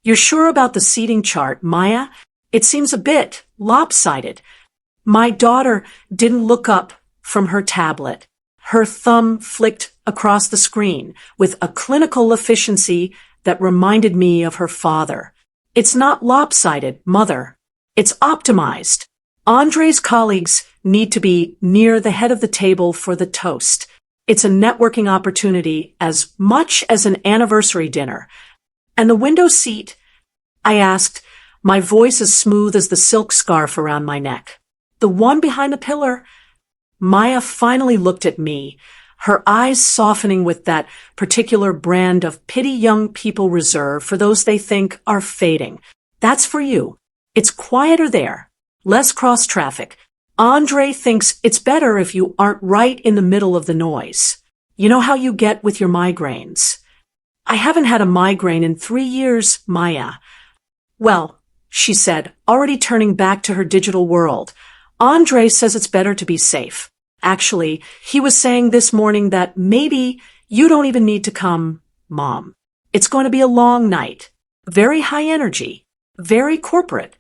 You're sure about the seating chart, Maya? It seems a bit lopsided. My daughter didn't look up from her tablet. Her thumb flicked across the screen with a clinical efficiency that reminded me of her father. It's not lopsided, Mother. It's optimized. Andre's colleagues need to be near the head of the table for the toast. It's a networking opportunity as much as an anniversary dinner. And the window seat? I asked, my voice as smooth as the silk scarf around my neck. The one behind the pillar? Maya finally looked at me, her eyes softening with that particular brand of pity young people reserve for those they think are fading. That's for you. It's quieter there. Less cross traffic. Andre thinks it's better if you aren't right in the middle of the noise. You know how you get with your migraines. I haven't had a migraine in 3 years, Maya. Well, she said, already turning back to her digital world. Andre says it's better to be safe. Actually, he was saying this morning that maybe you don't even need to come, Mom. It's going to be a long night. Very high energy. Very corporate.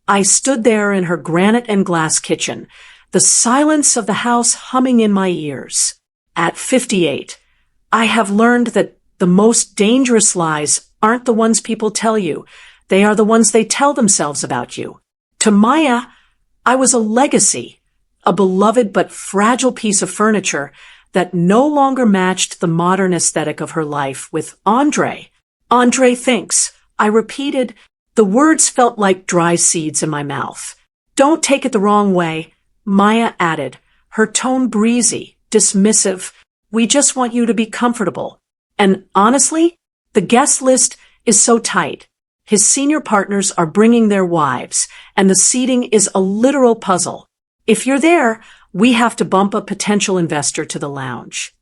I stood there in her granite and glass kitchen, the silence of the house humming in my ears. At 58, I have learned that the most dangerous lies aren't the ones people tell you. They are the ones they tell themselves about you. To Maya, I was a legacy, a beloved but fragile piece of furniture that no longer matched the modern aesthetic of her life with Andre. Andre thinks, I repeated. The words felt like dry seeds in my mouth. Don't take it the wrong way, Maya added, her tone breezy, dismissive. We just want you to be comfortable. And honestly, the guest list is so tight. His senior partners are bringing their wives, and the seating is a literal puzzle. If you're there, we have to bump a potential investor to the lounge.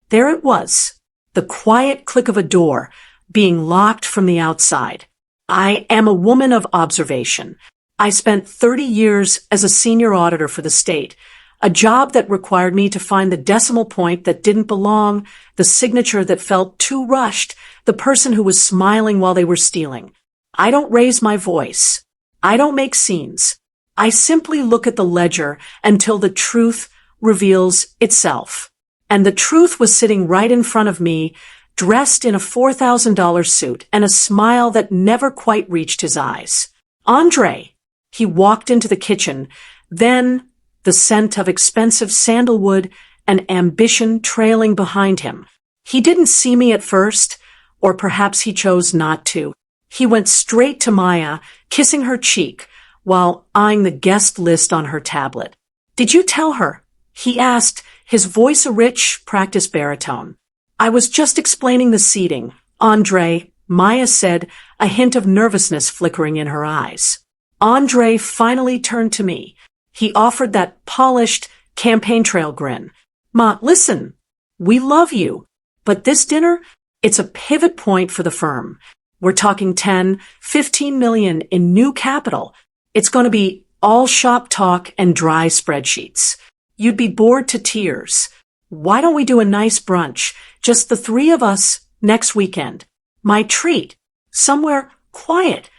There it was, the quiet click of a door being locked from the outside. I am a woman of observation. I spent 30 years as a senior auditor for the state, a job that required me to find the decimal point that didn't belong, the signature that felt too rushed, the person who was smiling while they were stealing. I don't raise my voice. I don't make scenes. I simply look at the ledger until the truth reveals itself. And the truth was sitting right in front of me, dressed in a $4,000 suit and a smile that never quite reached his eyes. Andre! He walked into the kitchen, then the scent of expensive sandalwood and ambition trailing behind him. He didn't see me at first, or perhaps he chose not to. He went straight to Maya, kissing her cheek, while eyeing the guest list on her tablet. Did you tell her? He asked, his voice a rich, practiced baritone. I was just explaining the seating, Andre, Maya said, a hint of nervousness flickering in her eyes. Andre finally turned to me. He offered that polished campaign trail grin. Ma, listen, we love you, but this dinner, it's a pivot point for the firm. We're talking 10, 15 million in new capital. It's going to be all shop talk and dry spreadsheets. You'd be bored to tears. Why don't we do a nice brunch, just the 3 of us, next weekend? My treat. Somewhere quiet.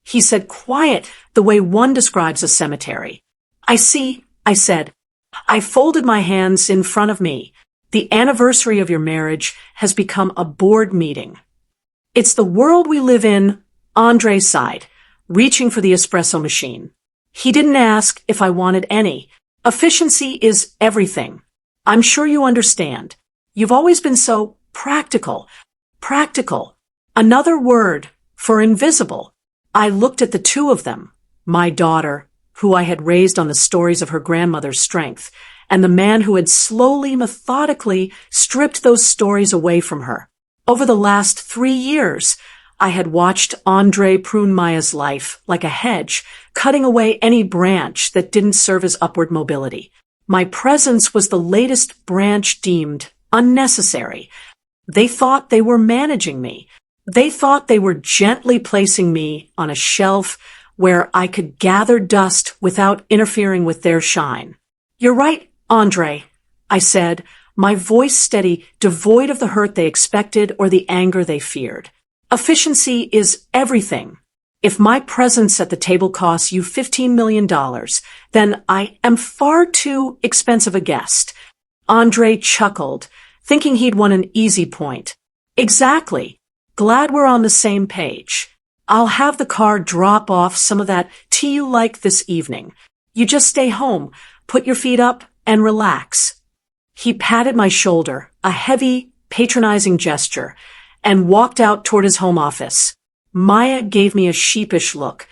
He said quiet, the way one describes a cemetery. I see, I said. I folded my hands in front of me. The anniversary of your marriage has become a board meeting. It's the world we live in, Andre sighed, reaching for the espresso machine. He didn't ask if I wanted any. Efficiency is everything. I'm sure you understand. You've always been so practical. Practical. Another word for invisible. I looked at the 2 of them, my daughter, who I had raised on the stories of her grandmother's strength, and the man who had slowly, methodically stripped those stories away from her. Over the last 3 years, I had watched Andre prune Maya's life like a hedge, cutting away any branch that didn't serve as upward mobility. My presence was the latest branch deemed unnecessary. They thought they were managing me. They thought they were gently placing me on a shelf where I could gather dust without interfering with their shine. You're right, Andre, I said, my voice steady, devoid of the hurt they expected or the anger they feared. Efficiency is everything. If my presence at the table costs you $15 million, then I am far too expensive a guest. Andre chuckled, thinking he'd won an easy point. Exactly. Glad we're on the same page. I'll have the car drop off some of that tea you like this evening. You just stay home, put your feet up, and relax. He patted my shoulder, a heavy, patronizing gesture, and walked out toward his home office. Maya gave me a sheepish look,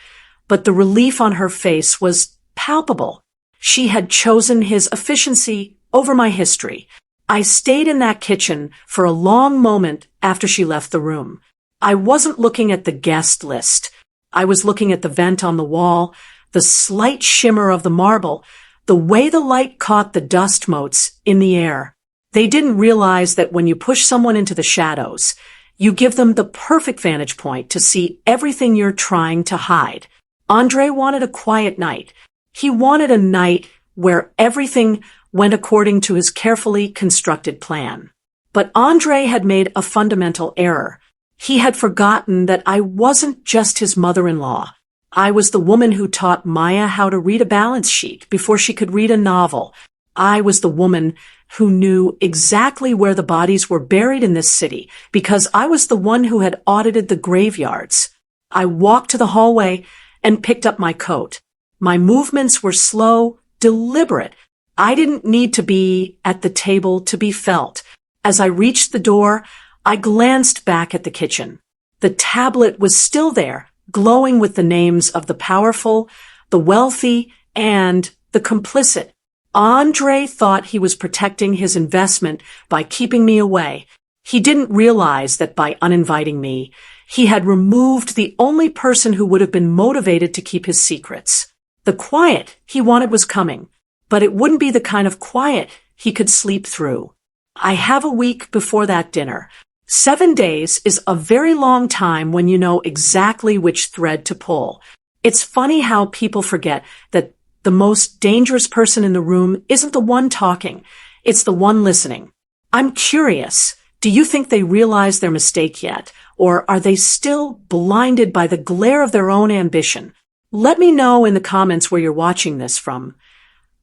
but the relief on her face was palpable. She had chosen his efficiency over my history. I stayed in that kitchen for a long moment after she left the room. I wasn't looking at the guest list. I was looking at the vent on the wall, the slight shimmer of the marble, the way the light caught the dust motes in the air. They didn't realize that when you push someone into the shadows, you give them the perfect vantage point to see everything you're trying to hide. Andre wanted a quiet night. He wanted a night where everything went according to his carefully constructed plan. But Andre had made a fundamental error. He had forgotten that I wasn't just his mother-in-law. I was the woman who taught Maya how to read a balance sheet before she could read a novel. I was the woman who knew exactly where the bodies were buried in this city because I was the one who had audited the graveyards. I walked to the hallway and picked up my coat. My movements were slow, deliberate. I didn't need to be at the table to be felt. As I reached the door, I glanced back at the kitchen. The tablet was still there, glowing with the names of the powerful, the wealthy, and the complicit. Andre thought he was protecting his investment by keeping me away. He didn't realize that by uninviting me, he had removed the only person who would have been motivated to keep his secrets. The quiet he wanted was coming, but it wouldn't be the kind of quiet he could sleep through. I have a week before that dinner. 7 days is a very long time when you know exactly which thread to pull. It's funny how people forget that the most dangerous person in the room isn't the one talking, it's the one listening. I'm curious, do you think they realize their mistake yet, or are they still blinded by the glare of their own ambition? Let me know in the comments where you're watching this from.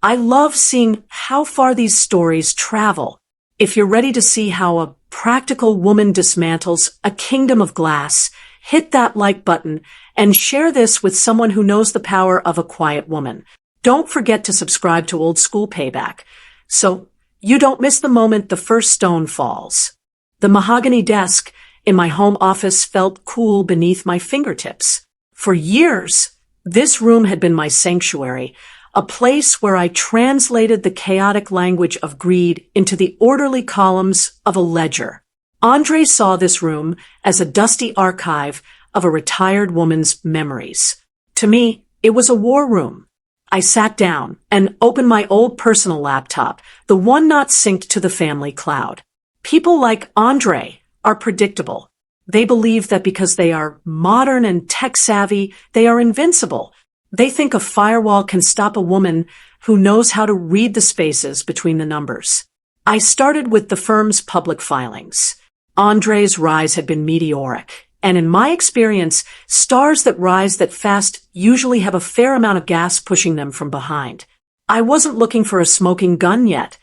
I love seeing how far these stories travel. If you're ready to see how a practical woman dismantles a kingdom of glass, hit that like button and share this with someone who knows the power of a quiet woman. Don't forget to subscribe to Old School Payback so you don't miss the moment the first stone falls. The mahogany desk in my home office felt cool beneath my fingertips. For years, this room had been my sanctuary, a place where I translated the chaotic language of greed into the orderly columns of a ledger. Andre saw this room as a dusty archive of a retired woman's memories. To me, it was a war room. I sat down and opened my old personal laptop, the one not synced to the family cloud. People like Andre are predictable. They believe that because they are modern and tech-savvy, they are invincible. They think a firewall can stop a woman who knows how to read the spaces between the numbers. I started with the firm's public filings. Andre's rise had been meteoric, and in my experience, stars that rise that fast usually have a fair amount of gas pushing them from behind. I wasn't looking for a smoking gun yet.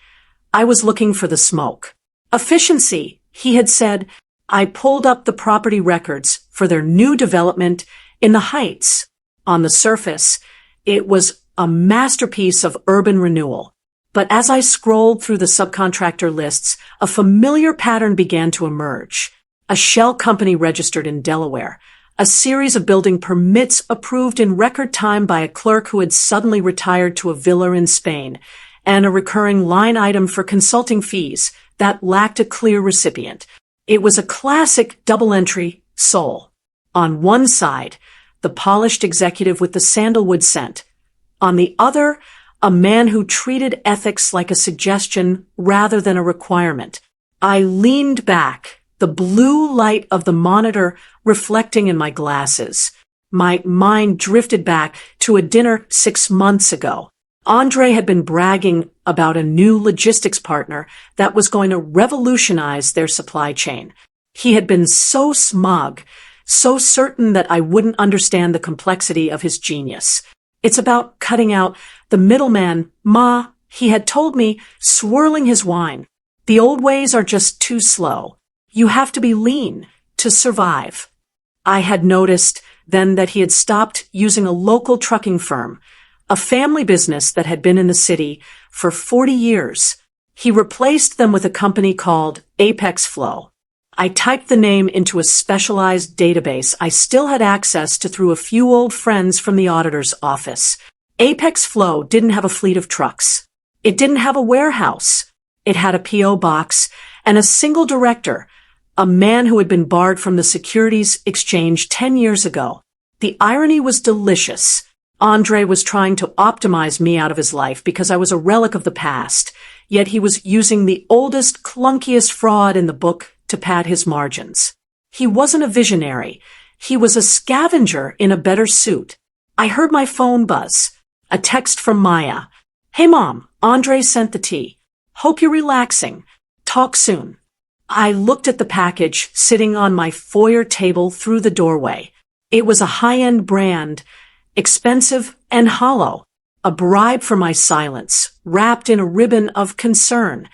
I was looking for the smoke. Efficiency, he had said. I pulled up the property records for their new development in the Heights. On the surface, it was a masterpiece of urban renewal. But as I scrolled through the subcontractor lists, a familiar pattern began to emerge. A shell company registered in Delaware, a series of building permits approved in record time by a clerk who had suddenly retired to a villa in Spain, and a recurring line item for consulting fees that lacked a clear recipient. It was a classic double-entry soul. On one side, the polished executive with the sandalwood scent. On the other, a man who treated ethics like a suggestion rather than a requirement. I leaned back, the blue light of the monitor reflecting in my glasses. My mind drifted back to a dinner 6 months ago. Andre had been bragging about a new logistics partner that was going to revolutionize their supply chain. He had been so smug so certain that I wouldn't understand the complexity of his genius. It's about cutting out the middleman, Ma, he had told me, swirling his wine. The old ways are just too slow. You have to be lean to survive. I had noticed then that he had stopped using a local trucking firm, a family business that had been in the city for 40 years. He replaced them with a company called Apex Flow. I typed the name into a specialized database I still had access to through a few old friends from the auditor's office. Apex Flow didn't have a fleet of trucks. It didn't have a warehouse. It had a P.O. box and a single director, a man who had been barred from the Securities Exchange 10 years ago. The irony was delicious. Andre was trying to optimize me out of his life because I was a relic of the past, yet he was using the oldest, clunkiest fraud in the book to pad his margins. He wasn't a visionary. He was a scavenger in a better suit. I heard my phone buzz. A text from Maya. Hey Mom, Andre sent the tea. Hope you're relaxing. Talk soon. I looked at the package sitting on my foyer table through the doorway. It was a high-end brand, expensive and hollow. A bribe for my silence, wrapped in a ribbon of concern.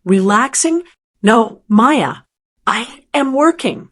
Relaxing? No, Maya. I am working.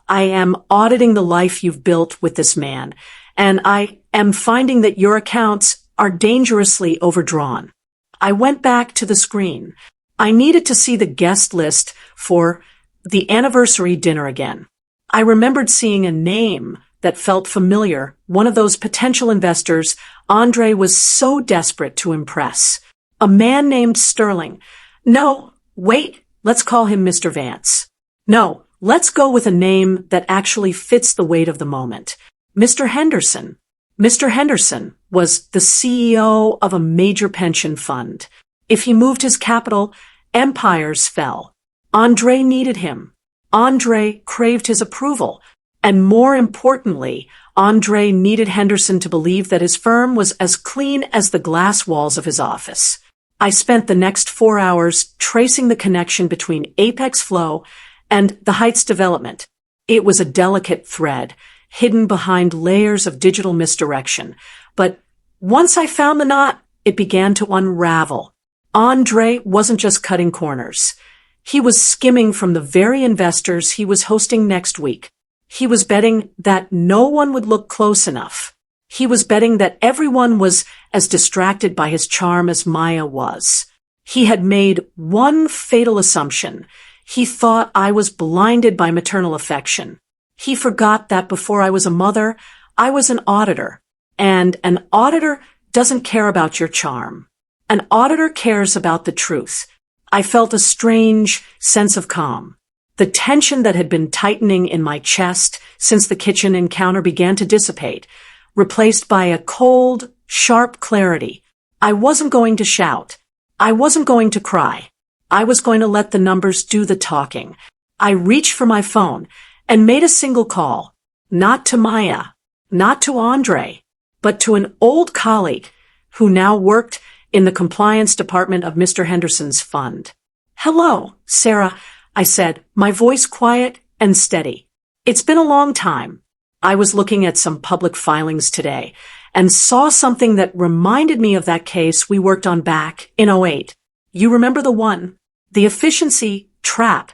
I am auditing the life you've built with this man, and I am finding that your accounts are dangerously overdrawn. I went back to the screen. I needed to see the guest list for the anniversary dinner again. I remembered seeing a name that felt familiar, one of those potential investors Andre was so desperate to impress. A man named Sterling. No, wait, let's call him Mr. Vance. No, let's go with a name that actually fits the weight of the moment. Mr. Henderson. Mr. Henderson was the CEO of a major pension fund. If he moved his capital, empires fell. Andre needed him. Andre craved his approval. And more importantly, Andre needed Henderson to believe that his firm was as clean as the glass walls of his office. I spent the next 4 hours tracing the connection between Apex Flow and the Heights development. It was a delicate thread, hidden behind layers of digital misdirection. But once I found the knot, it began to unravel. Andre wasn't just cutting corners. He was skimming from the very investors he was hosting next week. He was betting that no one would look close enough. He was betting that everyone was as distracted by his charm as Maya was. He had made one fatal assumption. He thought I was blinded by maternal affection. He forgot that before I was a mother, I was an auditor. And an auditor doesn't care about your charm. An auditor cares about the truth. I felt a strange sense of calm. The tension that had been tightening in my chest since the kitchen encounter began to dissipate, replaced by a cold, sharp clarity. I wasn't going to shout. I wasn't going to cry. I was going to let the numbers do the talking. I reached for my phone and made a single call, not to Maya, not to Andre, but to an old colleague who now worked in the compliance department of Mr. Henderson's fund. Hello, Sarah, I said, my voice quiet and steady. It's been a long time. I was looking at some public filings today and saw something that reminded me of that case we worked on back in '08. You remember the one? The efficiency trap.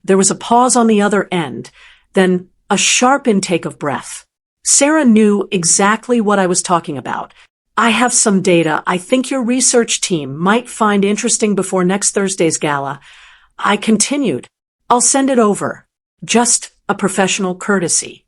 There was a pause on the other end, then a sharp intake of breath. Sarah knew exactly what I was talking about. I have some data I think your research team might find interesting before next Thursday's gala. I continued. I'll send it over. Just a professional courtesy.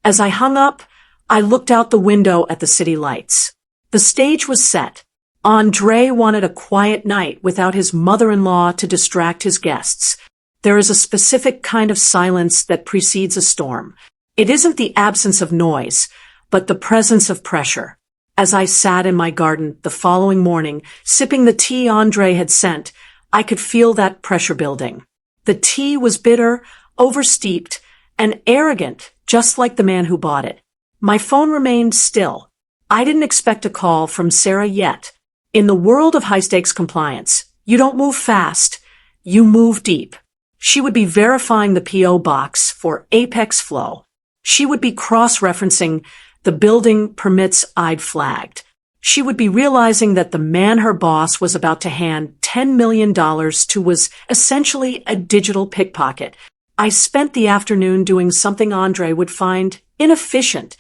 As I hung up, I looked out the window at the city lights. The stage was set. Andre wanted a quiet night without his mother-in-law to distract his guests. There is a specific kind of silence that precedes a storm. It isn't the absence of noise, but the presence of pressure. As I sat in my garden the following morning, sipping the tea Andre had sent, I could feel that pressure building. The tea was bitter, oversteeped, and arrogant, just like the man who bought it. My phone remained still. I didn't expect a call from Sarah yet. In the world of high-stakes compliance, you don't move fast, you move deep. She would be verifying the P.O. box for Apex Flow. She would be cross-referencing the building permits I'd flagged. She would be realizing that the man her boss was about to hand $10 million to was essentially a digital pickpocket. I spent the afternoon doing something Andre would find inefficient.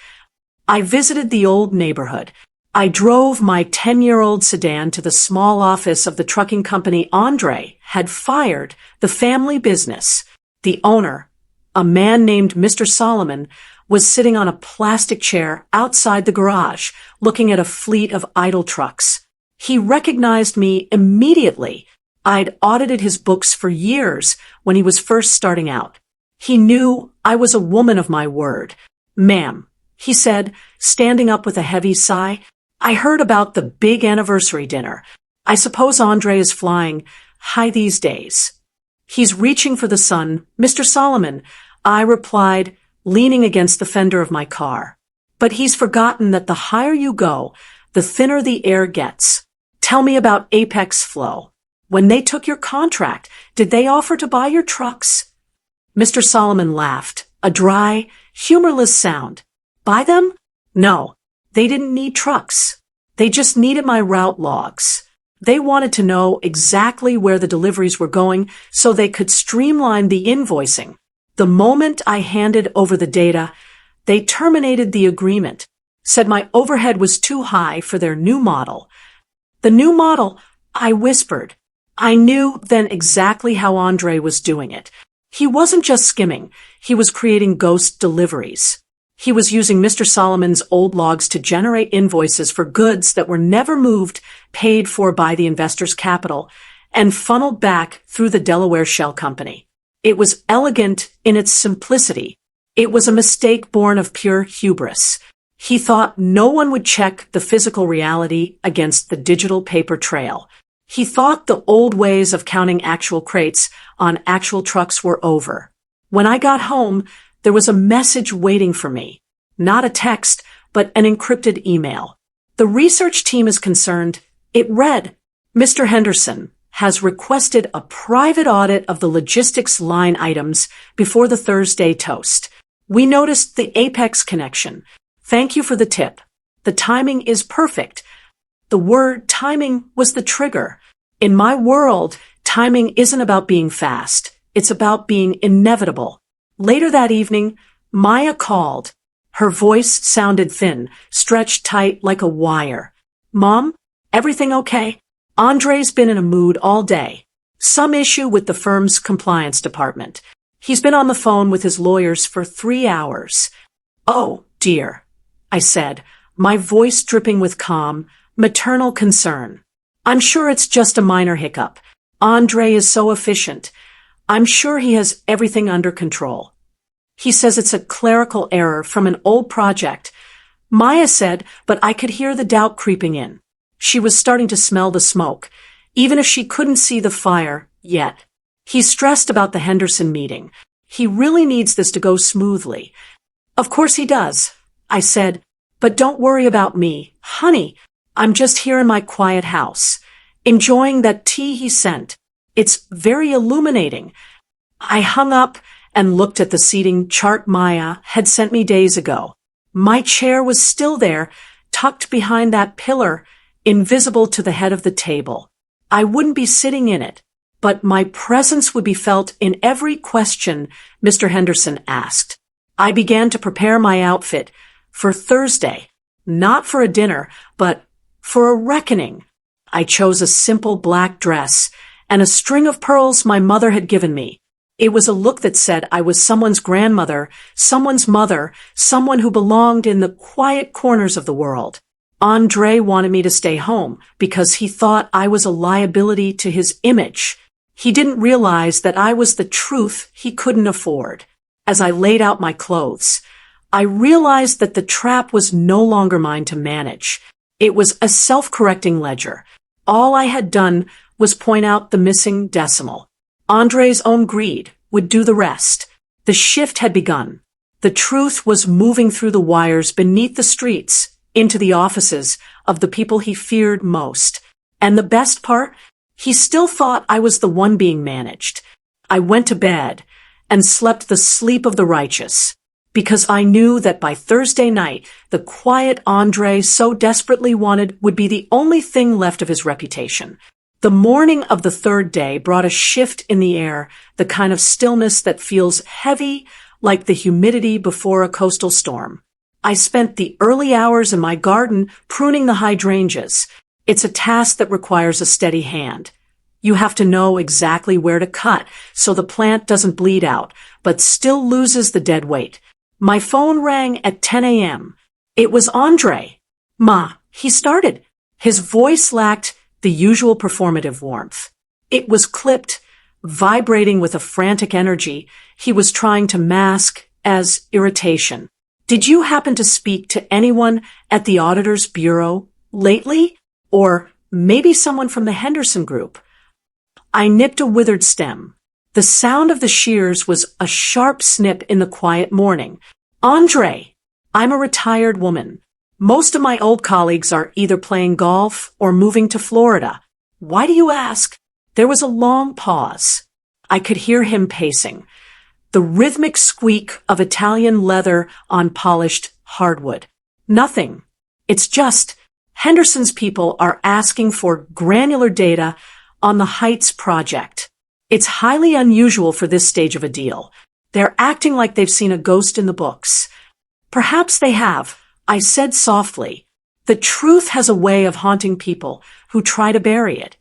I visited the old neighborhood. I drove my 10-year-old sedan to the small office of the trucking company Andre had fired, the family business. The owner, a man named Mr. Solomon, was sitting on a plastic chair outside the garage, looking at a fleet of idle trucks. He recognized me immediately. I'd audited his books for years when he was first starting out. He knew I was a woman of my word. "Ma'am," he said, standing up with a heavy sigh, "I heard about the big anniversary dinner. I suppose Andre is flying high these days." "He's reaching for the sun, Mr. Solomon," I replied, leaning against the fender of my car. "But he's forgotten that the higher you go, the thinner the air gets. Tell me about Apex Flow. When they took your contract, did they offer to buy your trucks?" Mr. Solomon laughed, a dry, humorless sound. "Buy them? No. They didn't need trucks. They just needed my route logs. They wanted to know exactly where the deliveries were going so they could streamline the invoicing. The moment I handed over the data, they terminated the agreement, said my overhead was too high for their new model." "The new model," I whispered. I knew then exactly how Andre was doing it. He wasn't just skimming, he was creating ghost deliveries. He was using Mr. Solomon's old logs to generate invoices for goods that were never moved, paid for by the investor's capital, and funneled back through the Delaware Shell Company. It was elegant in its simplicity. It was a mistake born of pure hubris. He thought no one would check the physical reality against the digital paper trail. He thought the old ways of counting actual crates on actual trucks were over. When I got home, there was a message waiting for me. Not a text, but an encrypted email. "The research team is concerned." It read, "Mr. Henderson has requested a private audit of the logistics line items before the Thursday toast. We noticed the Apex connection. Thank you for the tip. The timing is perfect." The word timing was the trigger. In my world, timing isn't about being fast. It's about being inevitable. Later that evening, Maya called. Her voice sounded thin, stretched tight like a wire. "Mom, everything okay? Andre's been in a mood all day. Some issue with the firm's compliance department. He's been on the phone with his lawyers for 3 hours. "Oh, dear," I said, my voice dripping with calm, maternal concern. "I'm sure it's just a minor hiccup. Andre is so efficient. I'm sure he has everything under control. He says it's a clerical error from an old project." Maya said, but I could hear the doubt creeping in. She was starting to smell the smoke, even if she couldn't see the fire yet. "He's stressed about the Henderson meeting. He really needs this to go smoothly." "Of course he does," I said, "but don't worry about me, honey. I'm just here in my quiet house, enjoying that tea he sent. It's very illuminating." I hung up and looked at the seating chart Maya had sent me days ago. My chair was still there, tucked behind that pillar, invisible to the head of the table. I wouldn't be sitting in it, but my presence would be felt in every question Mr. Henderson asked. I began to prepare my outfit for Thursday, not for a dinner, but for a reckoning. I chose a simple black dress and a string of pearls my mother had given me. It was a look that said I was someone's grandmother, someone's mother, someone who belonged in the quiet corners of the world. Andre wanted me to stay home because he thought I was a liability to his image. He didn't realize that I was the truth he couldn't afford. As I laid out my clothes, I realized that the trap was no longer mine to manage. It was a self-correcting ledger. All I had done was point out the missing decimal. Andre's own greed would do the rest. The shift had begun. The truth was moving through the wires beneath the streets into the offices of the people he feared most. And the best part? He still thought I was the one being managed. I went to bed and slept the sleep of the righteous. because I knew that by Thursday night, the quiet Andre so desperately wanted would be the only thing left of his reputation. The morning of the third day brought a shift in the air, the kind of stillness that feels heavy, like the humidity before a coastal storm. I spent the early hours in my garden pruning the hydrangeas. It's a task that requires a steady hand. You have to know exactly where to cut so the plant doesn't bleed out, but still loses the dead weight. My phone rang at 10 a.m. It was Andre. "Ma," he started. His voice lacked the usual performative warmth. It was clipped, vibrating with a frantic energy he was trying to mask as irritation. "Did you happen to speak to anyone at the auditor's bureau lately? Or maybe someone from the Henderson Group?" I nipped a withered stem. The sound of the shears was a sharp snip in the quiet morning. "Andre, I'm a retired woman. Most of my old colleagues are either playing golf or moving to Florida. Why do you ask?" There was a long pause. I could hear him pacing. The rhythmic squeak of Italian leather on polished hardwood. "Nothing. It's just Henderson's people are asking for granular data on the Heights project. It's highly unusual for this stage of a deal. They're acting like they've seen a ghost in the books." "Perhaps they have," I said softly. "The truth has a way of haunting people who try to bury it."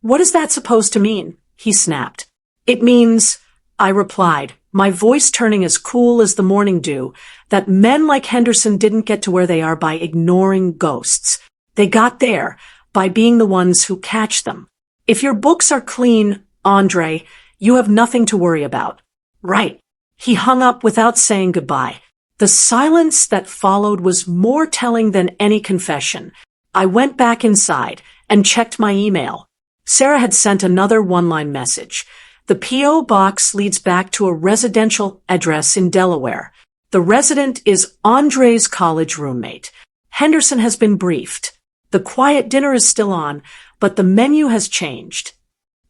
"What is that supposed to mean?" he snapped. "It means," I replied, my voice turning as cool as the morning dew, "that men like Henderson didn't get to where they are by ignoring ghosts. They got there by being the ones who catch them. If your books are clean, Andre, you have nothing to worry about." "Right." He hung up without saying goodbye. The silence that followed was more telling than any confession. I went back inside and checked my email. Sarah had sent another one-line message. "The P.O. box leads back to a residential address in Delaware. The resident is Andre's college roommate. Henderson has been briefed. The quiet dinner is still on, but the menu has changed."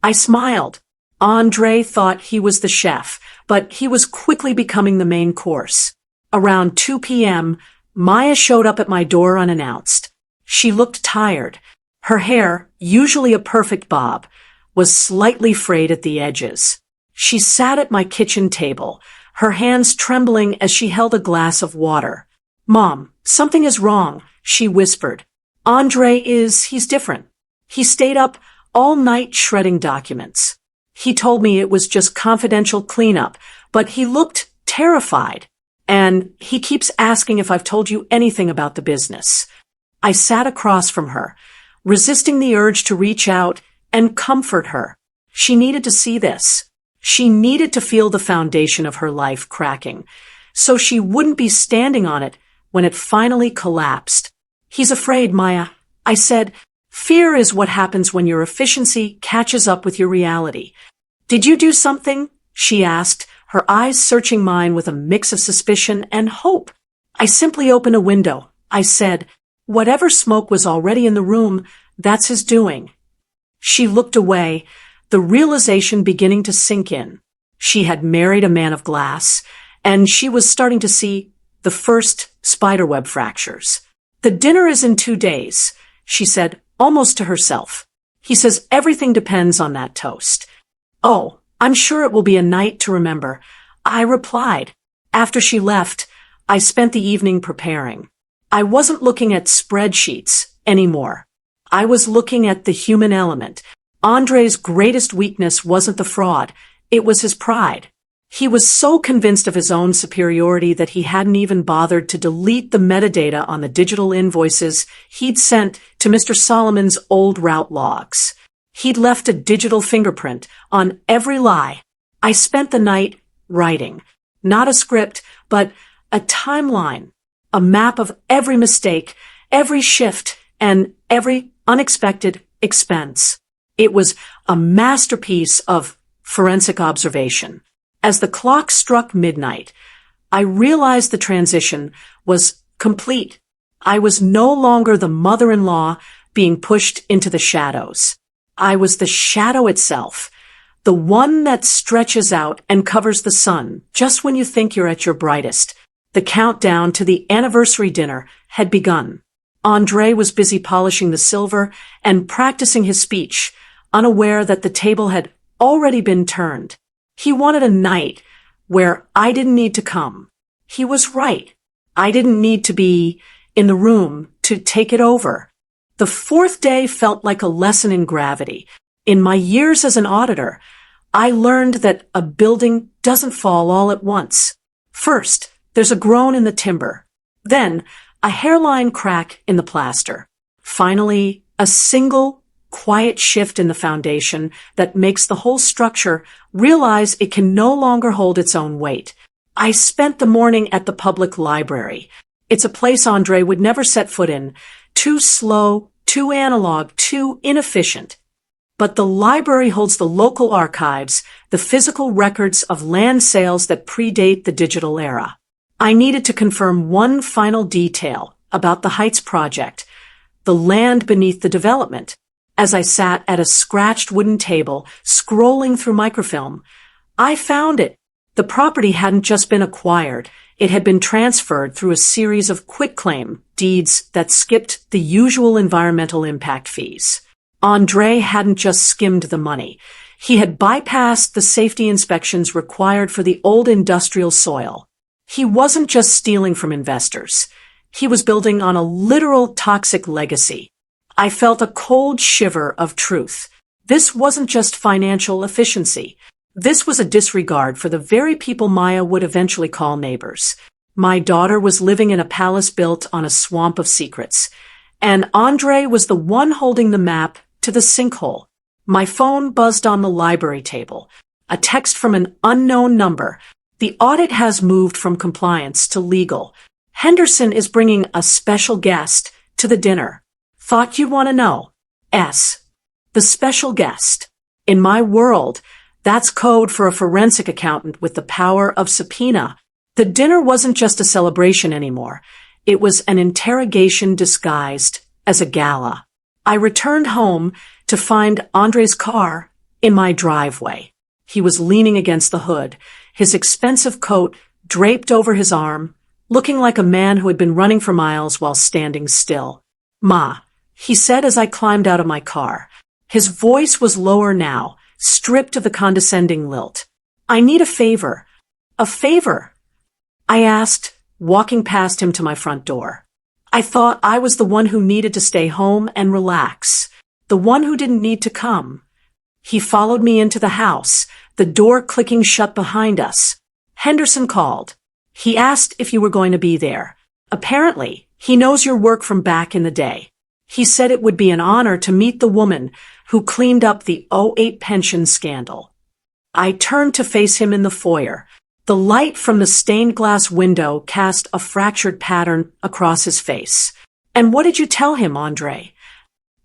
I smiled. Andre thought he was the chef, but he was quickly becoming the main course. Around 2 p.m., Maya showed up at my door unannounced. She looked tired. Her hair, usually a perfect bob, was slightly frayed at the edges. She sat at my kitchen table, her hands trembling as she held a glass of water. "Mom, something is wrong," she whispered. He's different. He stayed up all night shredding documents. He told me it was just confidential cleanup, but he looked terrified. And he keeps asking if I've told you anything about the business." I sat across from her, resisting the urge to reach out and comfort her. She needed to see this. She needed to feel the foundation of her life cracking, so she wouldn't be standing on it when it finally collapsed. "He's afraid, Maya," I said. "Fear is what happens when your efficiency catches up with your reality." "Did you do something?" she asked, her eyes searching mine with a mix of suspicion and hope. "I simply opened a window," I said. "Whatever smoke was already in the room, that's his doing." She looked away, the realization beginning to sink in. She had married a man of glass, and she was starting to see the first spiderweb fractures. "The dinner is in 2 days," she said, almost to herself. "He says everything depends on that toast." "Oh, I'm sure it will be a night to remember," I replied. After she left, I spent the evening preparing. I wasn't looking at spreadsheets anymore. I was looking at the human element. Andre's greatest weakness wasn't the fraud, it was his pride. He was so convinced of his own superiority that he hadn't even bothered to delete the metadata on the digital invoices he'd sent to Mr. Solomon's old route logs. He'd left a digital fingerprint on every lie. I spent the night writing, not a script, but a timeline, a map of every mistake, every shift, and every unexpected expense. It was a masterpiece of forensic observation. As the clock struck midnight, I realized the transition was complete. I was no longer the mother-in-law being pushed into the shadows. I was the shadow itself, the one that stretches out and covers the sun just when you think you're at your brightest. The countdown to the anniversary dinner had begun. Andre was busy polishing the silver and practicing his speech, unaware that the table had already been turned. He wanted a night where I didn't need to come. He was right. I didn't need to be in the room to take it over. The fourth day felt like a lesson in gravity. In my years as an auditor, I learned that a building doesn't fall all at once. First, there's a groan in the timber. Then, a hairline crack in the plaster. Finally, a single, quiet shift in the foundation that makes the whole structure realize it can no longer hold its own weight. I spent the morning at the public library. It's a place Andre would never set foot in. Too slow, too analog, too inefficient. But the library holds the local archives, the physical records of land sales that predate the digital era. I needed to confirm one final detail about the Heights project, the land beneath the development. As I sat at a scratched wooden table, scrolling through microfilm, I found it. The property hadn't just been acquired, it had been transferred through a series of quitclaim deeds that skipped the usual environmental impact fees. Andre hadn't just skimmed the money. He had bypassed the safety inspections required for the old industrial soil. He wasn't just stealing from investors. He was building on a literal toxic legacy. I felt a cold shiver of truth. This wasn't just financial efficiency. This was a disregard for the very people Maya would eventually call neighbors. My daughter was living in a palace built on a swamp of secrets, and Andre was the one holding the map to the sinkhole. My phone buzzed on the library table. A text from an unknown number. The audit has moved from compliance to legal. Henderson is bringing a special guest to the dinner. Thought you'd want to know. S. The special guest. In my world, that's code for a forensic accountant with the power of subpoena. The dinner wasn't just a celebration anymore. It was an interrogation disguised as a gala. I returned home to find Andre's car in my driveway. He was leaning against the hood, his expensive coat draped over his arm, looking like a man who had been running for miles while standing still. "Ma," he said as I climbed out of my car. His voice was lower now, stripped of the condescending lilt. "I need a favor." "A favor?" I asked, walking past him to my front door. I thought I was the one who needed to stay home and relax, the one who didn't need to come. He followed me into the house, the door clicking shut behind us. "Henderson called. He asked if you were going to be there. Apparently, he knows your work from back in the day. He said it would be an honor to meet the woman who cleaned up the '08 pension scandal." I turned to face him in the foyer. The light from the stained glass window cast a fractured pattern across his face. "And what did you tell him, Andre?"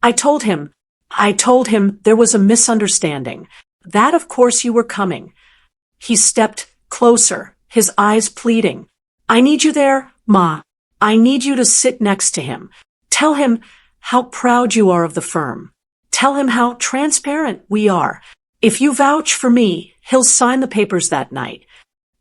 I told him there was a misunderstanding. That of course you were coming." He stepped closer, his eyes pleading. "I need you there, Ma. I need you to sit next to him. Tell him how proud you are of the firm. Tell him how transparent we are. If you vouch for me, he'll sign the papers that night."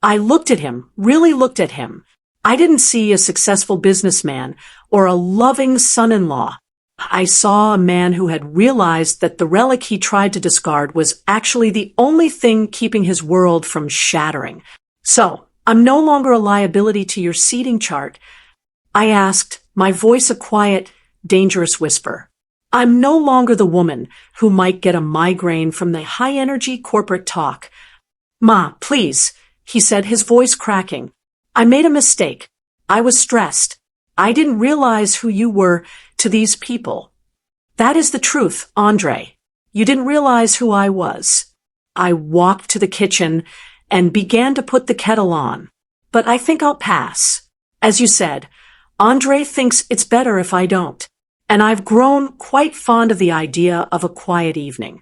I looked at him, really looked at him. I didn't see a successful businessman or a loving son-in-law. I saw a man who had realized that the relic he tried to discard was actually the only thing keeping his world from shattering. "So, I'm no longer a liability to your seating chart?" I asked, my voice a quiet, dangerous whisper. "I'm no longer the woman who might get a migraine from the high-energy corporate talk." "Ma, please," he said, his voice cracking. "I made a mistake. I was stressed. I didn't realize who you were to these people." "That is the truth, Andre. You didn't realize who I was." I walked to the kitchen and began to put the kettle on. "But I think I'll pass. As you said, Andre thinks it's better if I don't. And I've grown quite fond of the idea of a quiet evening.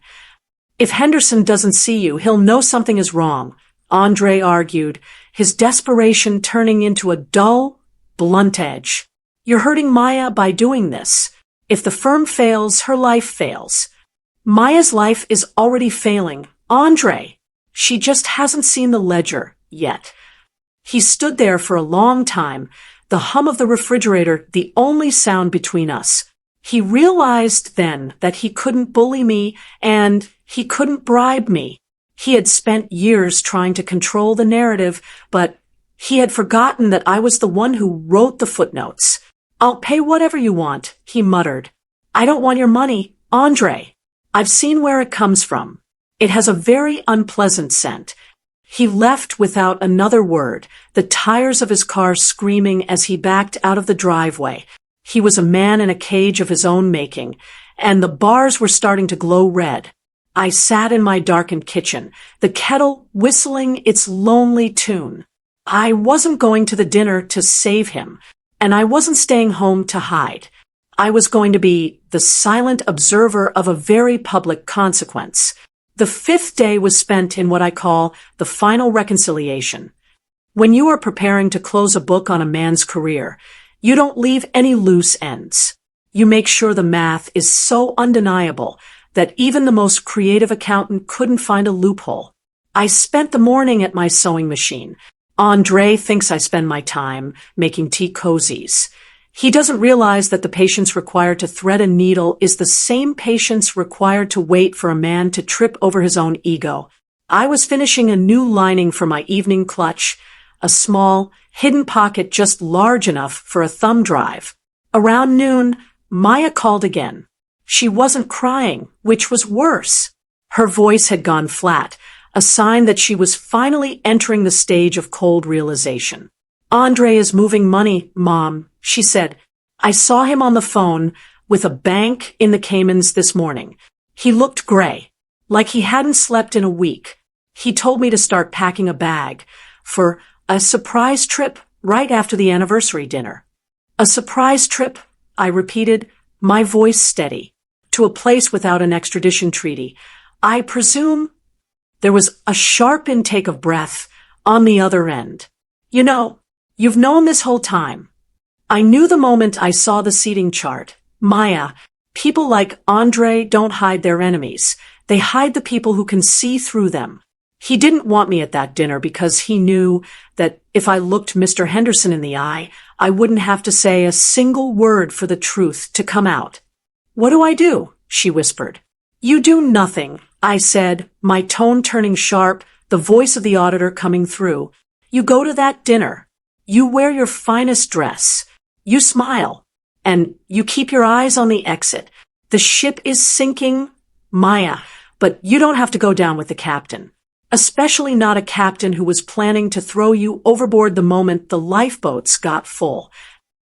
If Henderson doesn't see you, he'll know something is wrong," Andre argued, his desperation turning into a dull, blunt edge. "You're hurting Maya by doing this. If the firm fails, her life fails." "Maya's life is already failing, Andre. She just hasn't seen the ledger yet." He stood there for a long time, the hum of the refrigerator the only sound between us. He realized then that he couldn't bully me and he couldn't bribe me. He had spent years trying to control the narrative, but he had forgotten that I was the one who wrote the footnotes. "I'll pay whatever you want," he muttered. "I don't want your money, Andre. I've seen where it comes from. It has a very unpleasant scent." He left without another word, the tires of his car screaming as he backed out of the driveway. He was a man in a cage of his own making, and the bars were starting to glow red. I sat in my darkened kitchen, the kettle whistling its lonely tune. I wasn't going to the dinner to save him, and I wasn't staying home to hide. I was going to be the silent observer of a very public consequence. The fifth day was spent in what I call the final reconciliation. When you are preparing to close a book on a man's career, you don't leave any loose ends. You make sure the math is so undeniable that even the most creative accountant couldn't find a loophole. I spent the morning at my sewing machine. Andre thinks I spend my time making tea cozies. He doesn't realize that the patience required to thread a needle is the same patience required to wait for a man to trip over his own ego. I was finishing a new lining for my evening clutch, a small, hidden pocket just large enough for a thumb drive. Around noon, Maya called again. She wasn't crying, which was worse. Her voice had gone flat, a sign that she was finally entering the stage of cold realization. "Andre is moving money, Mom," she said. "I saw him on the phone with a bank in the Caymans this morning. He looked gray, like he hadn't slept in a week. He told me to start packing a bag for a surprise trip right after the anniversary dinner." "A surprise trip," I repeated, my voice steady, "to a place without an extradition treaty. I presume—" There was a sharp intake of breath on the other end. "You know, you've known this whole time." I knew the moment I saw the seating chart. "Maya, people like Andre don't hide their enemies. They hide the people who can see through them." He didn't want me at that dinner because he knew that if I looked Mr. Henderson in the eye, I wouldn't have to say a single word for the truth to come out. "What do I do?" she whispered. "You do nothing," I said, my tone turning sharp, the voice of the auditor coming through. "You go to that dinner. You wear your finest dress. You smile. And you keep your eyes on the exit. The ship is sinking, Maya, but you don't have to go down with the captain. Especially not a captain who was planning to throw you overboard the moment the lifeboats got full."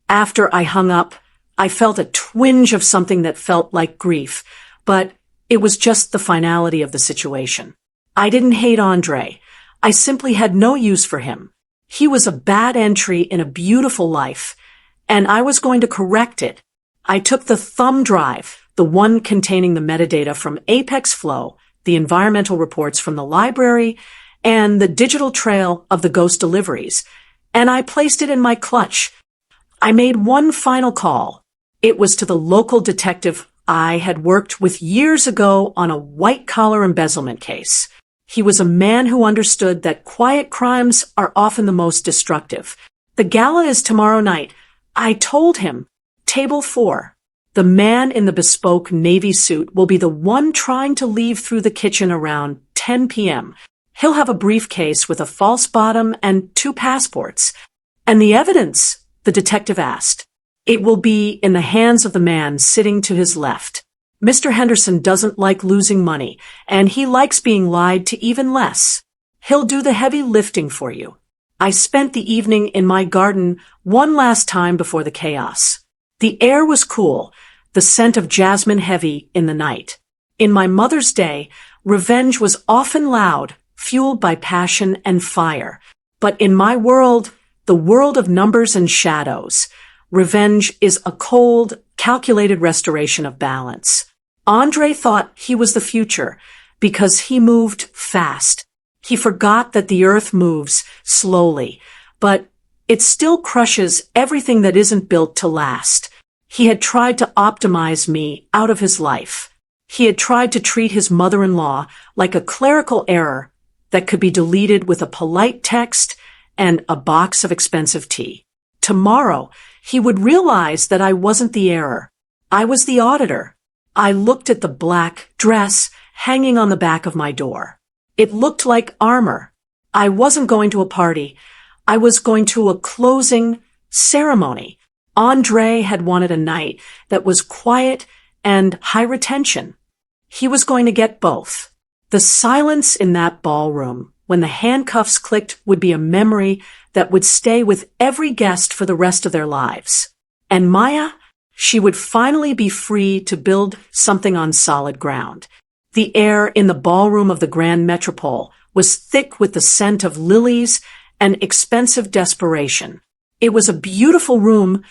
After I hung up, I felt a twinge of something that felt like grief, but it was just the finality of the situation. I didn't hate Andre. I simply had no use for him. He was a bad entry in a beautiful life, and I was going to correct it. I took the thumb drive, the one containing the metadata from Apex Flow, the environmental reports from the library, and the digital trail of the ghost deliveries, and I placed it in my clutch. I made one final call. It was to the local detective I had worked with years ago on a white-collar embezzlement case. He was a man who understood that quiet crimes are often the most destructive. "The gala is tomorrow night," I told him. "Table 4. The man in the bespoke navy suit will be the one trying to leave through the kitchen around 10 p.m. He'll have a briefcase with a false bottom and 2 passports. And the evidence?" the detective asked. "It will be in the hands of the man sitting to his left. Mr. Henderson doesn't like losing money, and he likes being lied to even less. He'll do the heavy lifting for you." I spent the evening in my garden one last time before the chaos. The air was cool, the scent of jasmine heavy in the night. In my mother's day, revenge was often loud, fueled by passion and fire. But in my world, the world of numbers and shadows, revenge is a cold, calculated restoration of balance. Andre thought he was the future because he moved fast. He forgot that the earth moves slowly, but it still crushes everything that isn't built to last. He had tried to optimize me out of his life. He had tried to treat his mother-in-law like a clerical error that could be deleted with a polite text and a box of expensive tea. Tomorrow, he would realize that I wasn't the error. I was the auditor. I looked at the black dress hanging on the back of my door. It looked like armor. I wasn't going to a party. I was going to a closing ceremony. Andre had wanted a night that was quiet and high retention. He was going to get both. The silence in that ballroom, when the handcuffs clicked, would be a memory that would stay with every guest for the rest of their lives. And Maya, she would finally be free to build something on solid ground. The air in the ballroom of the Grand Metropole was thick with the scent of lilies and expensive desperation. It was a beautiful room,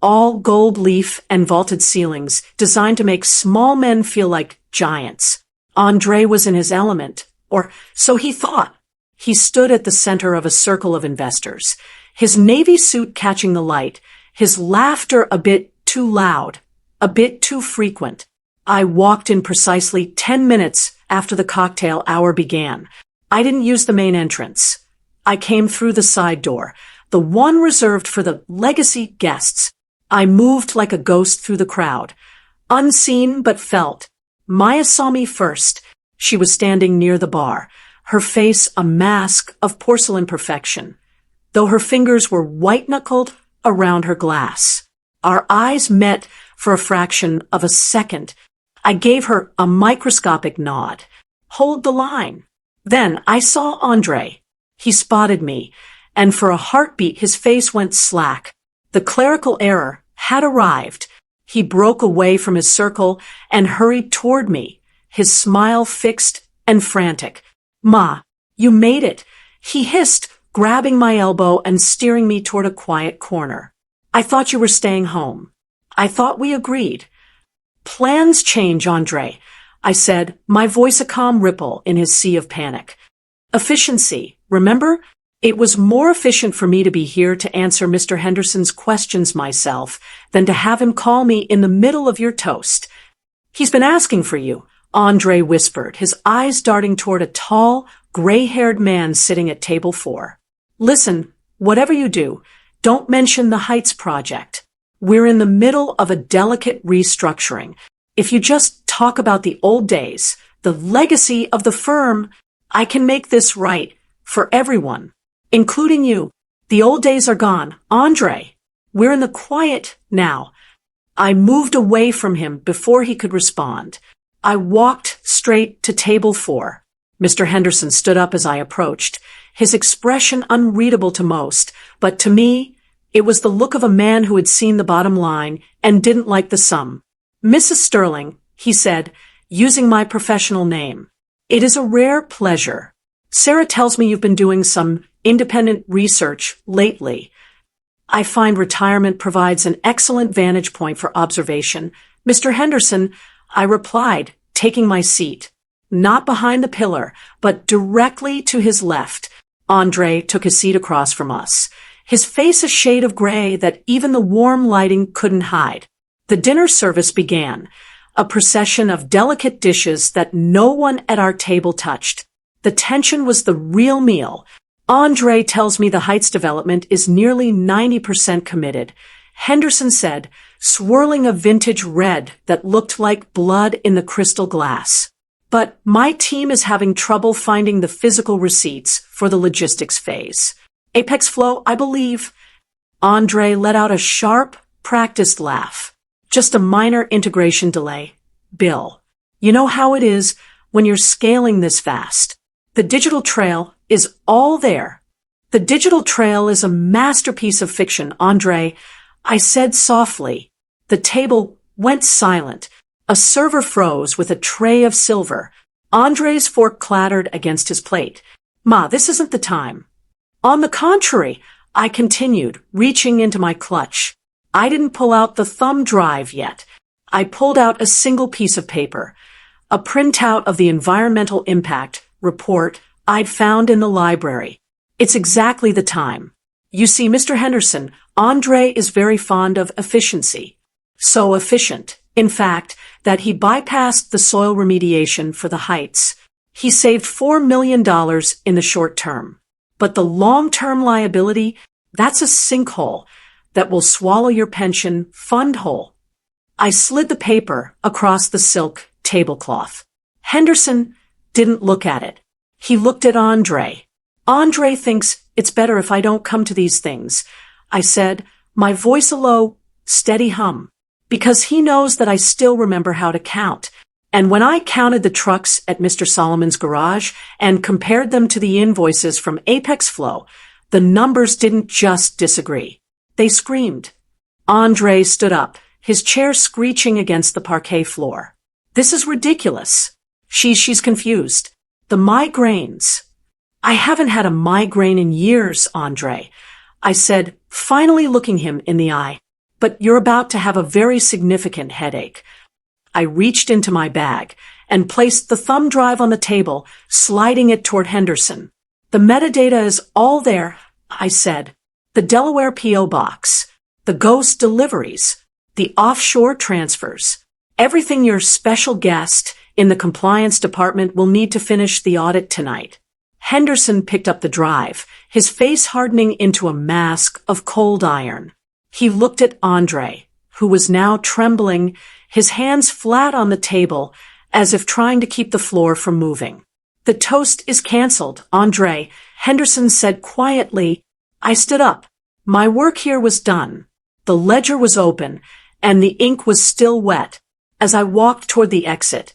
all gold leaf and vaulted ceilings, designed to make small men feel like giants. Andre was in his element, or so he thought. He stood at the center of a circle of investors, his navy suit catching the light, his laughter a bit too loud, a bit too frequent. I walked in precisely 10 minutes after the cocktail hour began. I didn't use the main entrance. I came through the side door, the one reserved for the legacy guests. I moved like a ghost through the crowd, unseen but felt. Maya saw me first. She was standing near the bar, her face a mask of porcelain perfection, though her fingers were white-knuckled around her glass. Our eyes met for a fraction of a second. I gave her a microscopic nod. Hold the line. Then I saw Andre. He spotted me, and for a heartbeat his face went slack. The clerical error had arrived. He broke away from his circle and hurried toward me, his smile fixed and frantic. "Ma, you made it," he hissed, grabbing my elbow and steering me toward a quiet corner. "I thought you were staying home. I thought we agreed." "Plans change, Andre," I said, my voice a calm ripple in his sea of panic. "Efficiency, remember? It was more efficient for me to be here to answer Mr. Henderson's questions myself than to have him call me in the middle of your toast." "He's been asking for you," Andre whispered, his eyes darting toward a tall, gray-haired man sitting at table 4. "Listen, whatever you do, don't mention the Heights project. We're in the middle of a delicate restructuring. If you just talk about the old days, the legacy of the firm, I can make this right for everyone, including you. The old days are gone, Andre. We're in the quiet now." I moved away from him before he could respond. I walked straight to table 4. Mr. Henderson stood up as I approached, his expression unreadable to most, but to me, it was the look of a man who had seen the bottom line and didn't like the sum. "Mrs. Sterling," he said, using my professional name, "it is a rare pleasure. Sarah tells me you've been doing some independent research lately. I find retirement provides an excellent vantage point for observation. Mr. Henderson," I replied, taking my seat. Not behind the pillar, but directly to his left. Andre took his seat across from us, his face a shade of gray that even the warm lighting couldn't hide. The dinner service began, a procession of delicate dishes that no one at our table touched. The tension was the real meal. Andre tells me the Heights development is nearly 90% committed, Henderson said, swirling a vintage red that looked like blood in the crystal glass. "But my team is having trouble finding the physical receipts for the logistics phase. Apex Flow, I believe." Andre let out a sharp, practiced laugh. "Just a minor integration delay, Bill. You know how it is when you're scaling this fast. The digital trail is all there." "The digital trail is a masterpiece of fiction, Andre," I said softly. The table went silent. A server froze with a tray of silver. Andre's fork clattered against his plate. "Ma, this isn't the time." "On the contrary," I continued, reaching into my clutch. I didn't pull out the thumb drive yet. I pulled out a single piece of paper, a printout of the environmental impact report I'd found in the library. "It's exactly the time. You see, Mr. Henderson, Andre is very fond of efficiency. So efficient, in fact, that he bypassed the soil remediation for the Heights. He saved $4 million in the short term. But the long-term liability, that's a sinkhole that will swallow your pension fund whole. I slid the paper across the silk tablecloth. Henderson didn't look at it. He looked at Andre. Andre thinks it's better if I don't come to these things, I said, my voice a low, steady hum, because he knows that I still remember how to count. And when I counted the trucks at Mr. Solomon's garage and compared them to the invoices from Apex Flow, the numbers didn't just disagree. They screamed. Andre stood up, his chair screeching against the parquet floor. This is ridiculous. She's confused. The migraines. I haven't had a migraine in years, Andre, I said, finally looking him in the eye. But you're about to have a very significant headache. I reached into my bag and placed the thumb drive on the table, sliding it toward Henderson. The metadata is all there, I said. The Delaware P.O. box, the ghost deliveries, the offshore transfers, everything your special guest in the compliance department will need to finish the audit tonight. Henderson picked up the drive, his face hardening into a mask of cold iron. He looked at Andre, who was now trembling, his hands flat on the table, as if trying to keep the floor from moving. The toast is canceled, Andre, Henderson said quietly. I stood up. My work here was done. The ledger was open, and the ink was still wet. As I walked toward the exit,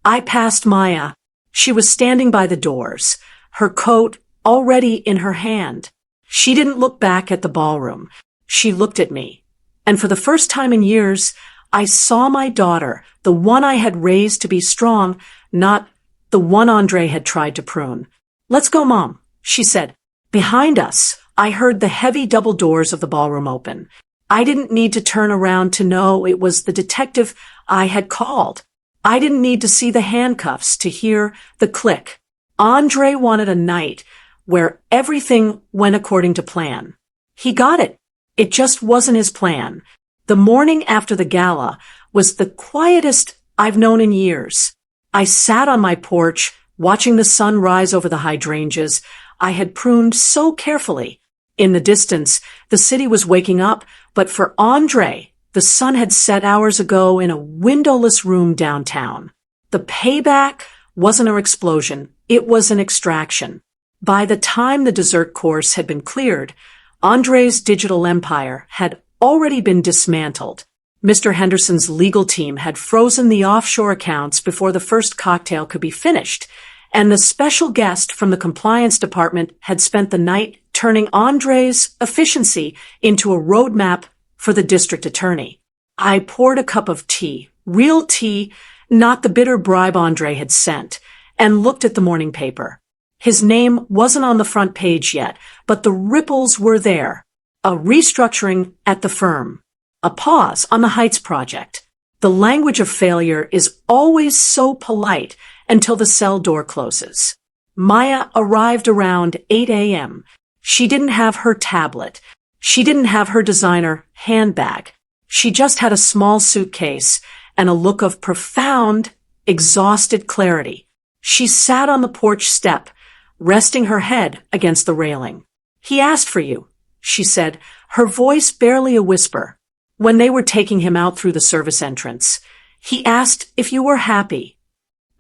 I passed Maya. She was standing by the doors, her coat already in her hand. She didn't look back at the ballroom. She looked at me. And for the first time in years, I saw my daughter, the one I had raised to be strong, not the one Andre had tried to prune. Let's go, Mom, she said. Behind us, I heard the heavy double doors of the ballroom open. I didn't need to turn around to know it was the detective I had called. I didn't need to see the handcuffs to hear the click. Andre wanted a night where everything went according to plan. He got it. It just wasn't his plan. The morning after the gala was the quietest I've known in years. I sat on my porch, watching the sun rise over the hydrangeas I had pruned so carefully. In the distance, the city was waking up, but for Andre, the sun had set hours ago in a windowless room downtown. The payback wasn't an explosion, it was an extraction. By the time the dessert course had been cleared, Andre's digital empire had already been dismantled. Mr. Henderson's legal team had frozen the offshore accounts before the first cocktail could be finished, and the special guest from the compliance department had spent the night turning Andre's efficiency into a roadmap for the district attorney. I poured a cup of tea, real tea, not the bitter bribe Andre had sent, and looked at the morning paper. His name wasn't on the front page yet, but the ripples were there. A restructuring at the firm. A pause on the Heights project. The language of failure is always so polite until the cell door closes. Maya arrived around 8 a.m. She didn't have her tablet. She didn't have her designer handbag. She just had a small suitcase and a look of profound, exhausted clarity. She sat on the porch step, resting her head against the railing. He asked for you, she said, her voice barely a whisper. When they were taking him out through the service entrance, he asked if you were happy.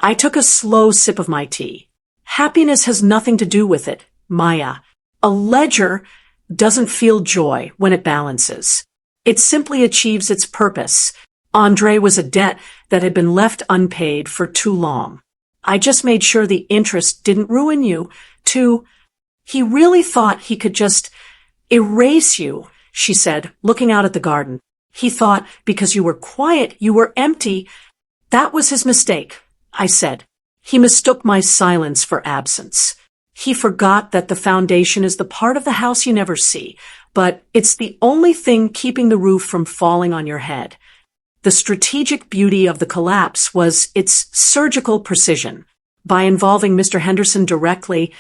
I took a slow sip of my tea. Happiness has nothing to do with it, Maya. A ledger doesn't feel joy when it balances. It simply achieves its purpose. Andre was a debt that had been left unpaid for too long. I just made sure the interest didn't ruin you, too. He really thought he could just erase you, she said, looking out at the garden. He thought because you were quiet, you were empty. That was his mistake, I said. He mistook my silence for absence. He forgot that the foundation is the part of the house you never see, but it's the only thing keeping the roof from falling on your head. The strategic beauty of the collapse was its surgical precision. By involving Mr. Henderson directly,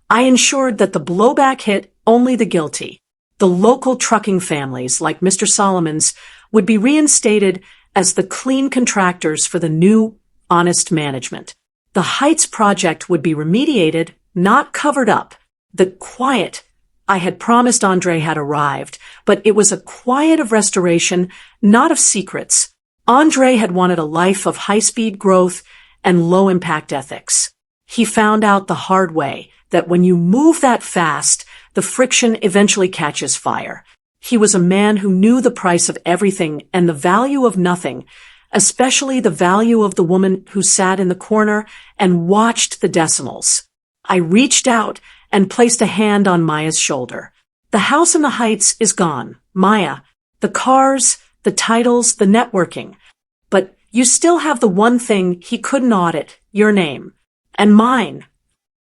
I ensured that the blowback hit only the guilty. The local trucking families, like Mr. Solomon's, would be reinstated as the clean contractors for the new, honest management. The Heights project would be remediated, not covered up. The quiet I had promised Andre had arrived, but it was a quiet of restoration, not of secrets. Andre had wanted a life of high-speed growth and low-impact ethics. He found out the hard way that when you move that fast, the friction eventually catches fire. He was a man who knew the price of everything and the value of nothing, especially the value of the woman who sat in the corner and watched the decimals. I reached out and placed a hand on Maya's shoulder. The house in the Heights is gone, Maya. The cars, the titles, the networking. But you still have the one thing he couldn't audit, your name. And mine.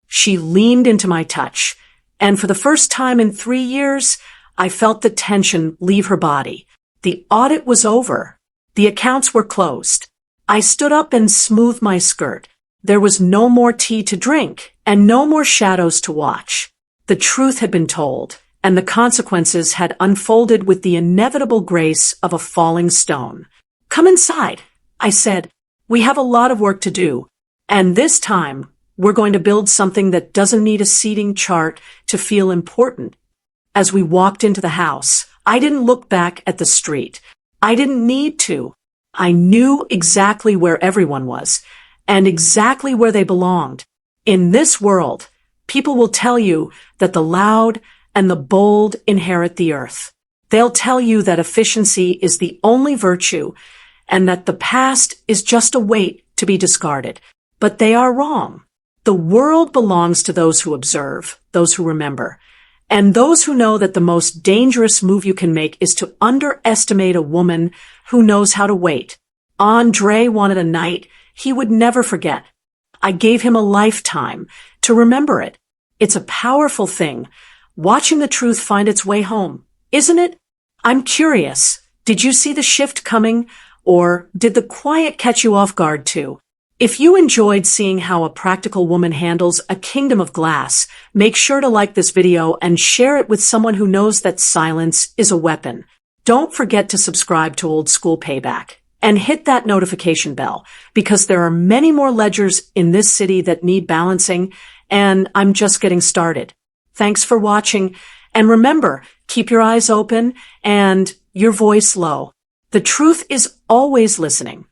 She leaned into my touch, and for the first time in 3 years, I felt the tension leave her body. The audit was over. The accounts were closed. I stood up and smoothed my skirt. There was no more tea to drink, and no more shadows to watch. The truth had been told, and the consequences had unfolded with the inevitable grace of a falling stone. Come inside, I said. We have a lot of work to do, and this time we're going to build something that doesn't need a seating chart to feel important. As we walked into the house, I didn't look back at the street. I didn't need to. I knew exactly where everyone was, and exactly where they belonged. In this world, people will tell you that the loud and the bold inherit the earth. They'll tell you that efficiency is the only virtue and that the past is just a weight to be discarded. But they are wrong. The world belongs to those who observe, those who remember, and those who know that the most dangerous move you can make is to underestimate a woman who knows how to wait. Andre wanted a night he would never forget. I gave him a lifetime to remember it. It's a powerful thing, watching the truth find its way home, isn't it? I'm curious, did you see the shift coming, or did the quiet catch you off guard too? If you enjoyed seeing how a practical woman handles a kingdom of glass, make sure to like this video and share it with someone who knows that silence is a weapon. Don't forget to subscribe to Old School Payback and hit that notification bell, because there are many more ledgers in this city that need balancing, and I'm just getting started. Thanks for watching, and remember, keep your eyes open and your voice low. The truth is always listening.